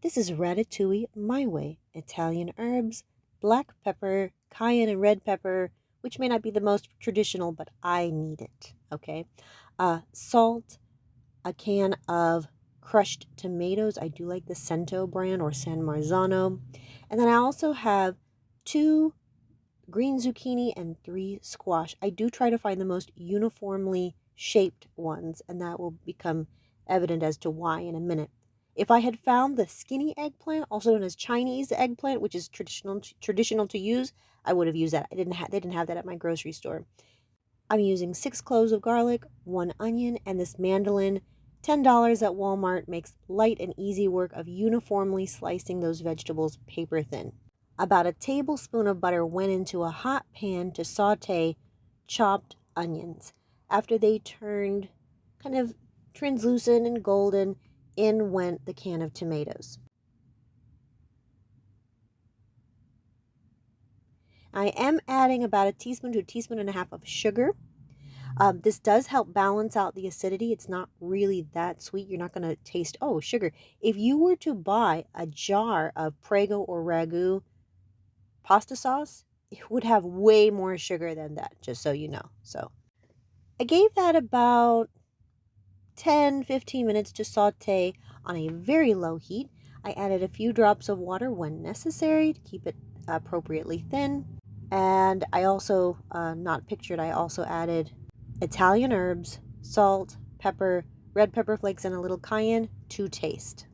This is Ratatouille my way. Italian herbs, black pepper, cayenne and red pepper, which may not be the most traditional, but I need it. Okay. Salt, a can of crushed tomatoes. I do like the Cento brand or San Marzano. And then I also have two green zucchini and three squash. I do try to find the most uniformly shaped ones, and that will become evident as to why in a minute. If I had found the skinny eggplant, also known as Chinese eggplant, which is traditional to use, I would have used that. They didn't have that at my grocery store. I'm using 6 cloves of garlic, 1 onion, and this mandolin. $10 at Walmart makes light and easy work of uniformly slicing those vegetables paper thin. About a tablespoon of butter went into a hot pan to saute chopped onions. After they turned kind of translucent and golden, in went the can of tomatoes. I am adding about a teaspoon to a teaspoon and a half of sugar. This does help balance out the acidity. It's not really that sweet. You're not going to taste, oh, sugar. If you were to buy a jar of Prego or Ragu pasta sauce, it would have way more sugar than that, just so you know. So I gave that about 10-15 minutes to saute on a very low heat. I added a few drops of water when necessary to keep it appropriately thin. And I also, not pictured, I also added Italian herbs, salt, pepper, red pepper flakes, and a little cayenne to taste.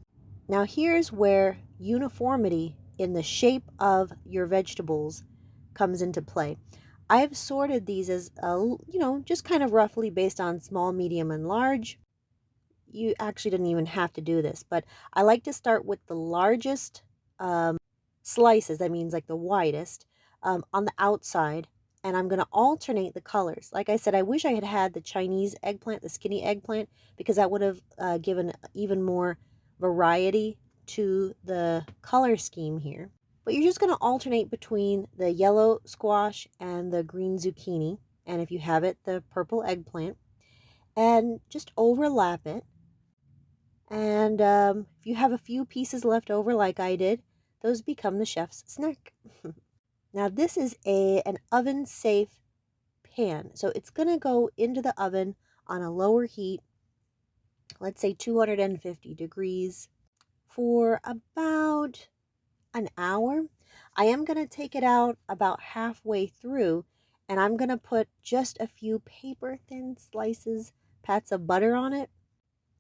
Now here's where uniformity in the shape of your vegetables comes into play. I've sorted these as, just kind of roughly based on small, medium, and large. You actually didn't even have to do this, but I like to start with the largest slices, that means like the widest, on the outside, and I'm going to alternate the colors. Like I said, I wish I had had the Chinese eggplant, the skinny eggplant, because that would have given even more variety to the color scheme here. But you're just going to alternate between the yellow squash and the green zucchini, and if you have it, the purple eggplant, and just overlap it. And if you have a few pieces left over like I did, those become the chef's snack. Now this is an oven safe pan. So it's going to go into the oven on a lower heat, let's say 250 degrees, for about an hour. I am going to take it out about halfway through, and I'm going to put just a few paper thin slices, pats of butter on it.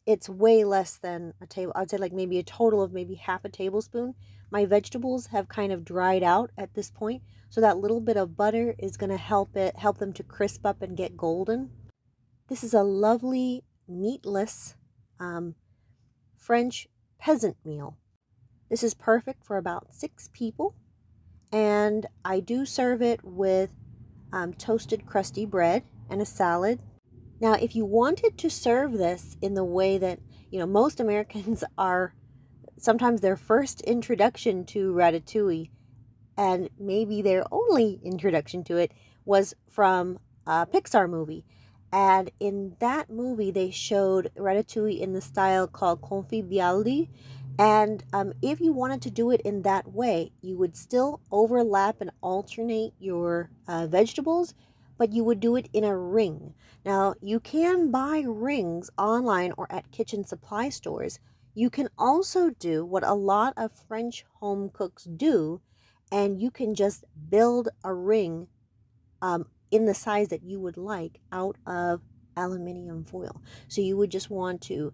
It's way less than a table. I'd say like maybe a total of maybe half a tablespoon. My vegetables have kind of dried out at this point, so that little bit of butter is going to help them to crisp up and get golden. This is a lovely meatless French peasant meal. This is perfect for about 6 people, and I do serve it with toasted crusty bread and a salad. Now, if you wanted to serve this in the way that, most Americans are, sometimes their first introduction to Ratatouille, and maybe their only introduction to it, was from a Pixar movie. And in that movie, they showed Ratatouille in the style called conviviality. And if you wanted to do it in that way, you would still overlap and alternate your vegetables, but you would do it in a ring. Now, you can buy rings online or at kitchen supply stores. You can also do what a lot of French home cooks do, and you can just build a ring in the size that you would like out of aluminum foil. So you would just want to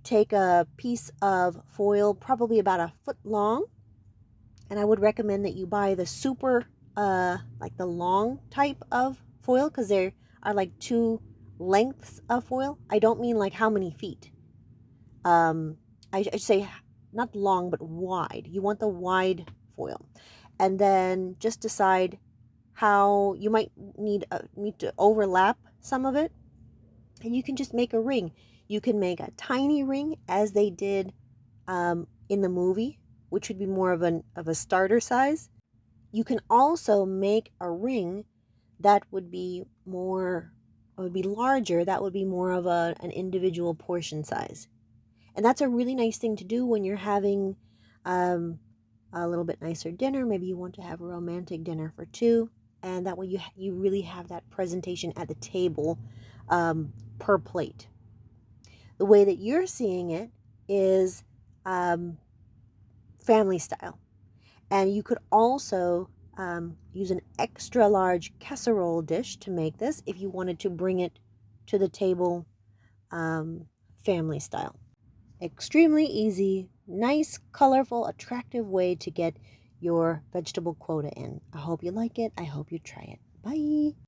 take a piece of foil, probably about a foot long, and I would recommend that you buy the super, like the long type of foil, because there are like 2 lengths of foil. I don't mean like how many feet. I should say not long, but wide. You want the wide foil. And then just decide how you might need to overlap some of it, and you can just make a ring. You can make a tiny ring, as they did in the movie, which would be more of a starter size. You can also make a ring that would be larger. That would be more of an individual portion size. And that's a really nice thing to do when you're having a little bit nicer dinner. Maybe you want to have a romantic dinner for two, and that way you really have that presentation at the table per plate. The way that you're seeing it is family style. And you could also use an extra large casserole dish to make this if you wanted to bring it to the table family style. Extremely easy, nice, colorful, attractive way to get your vegetable quota in. I hope you like it. I hope you try it. Bye.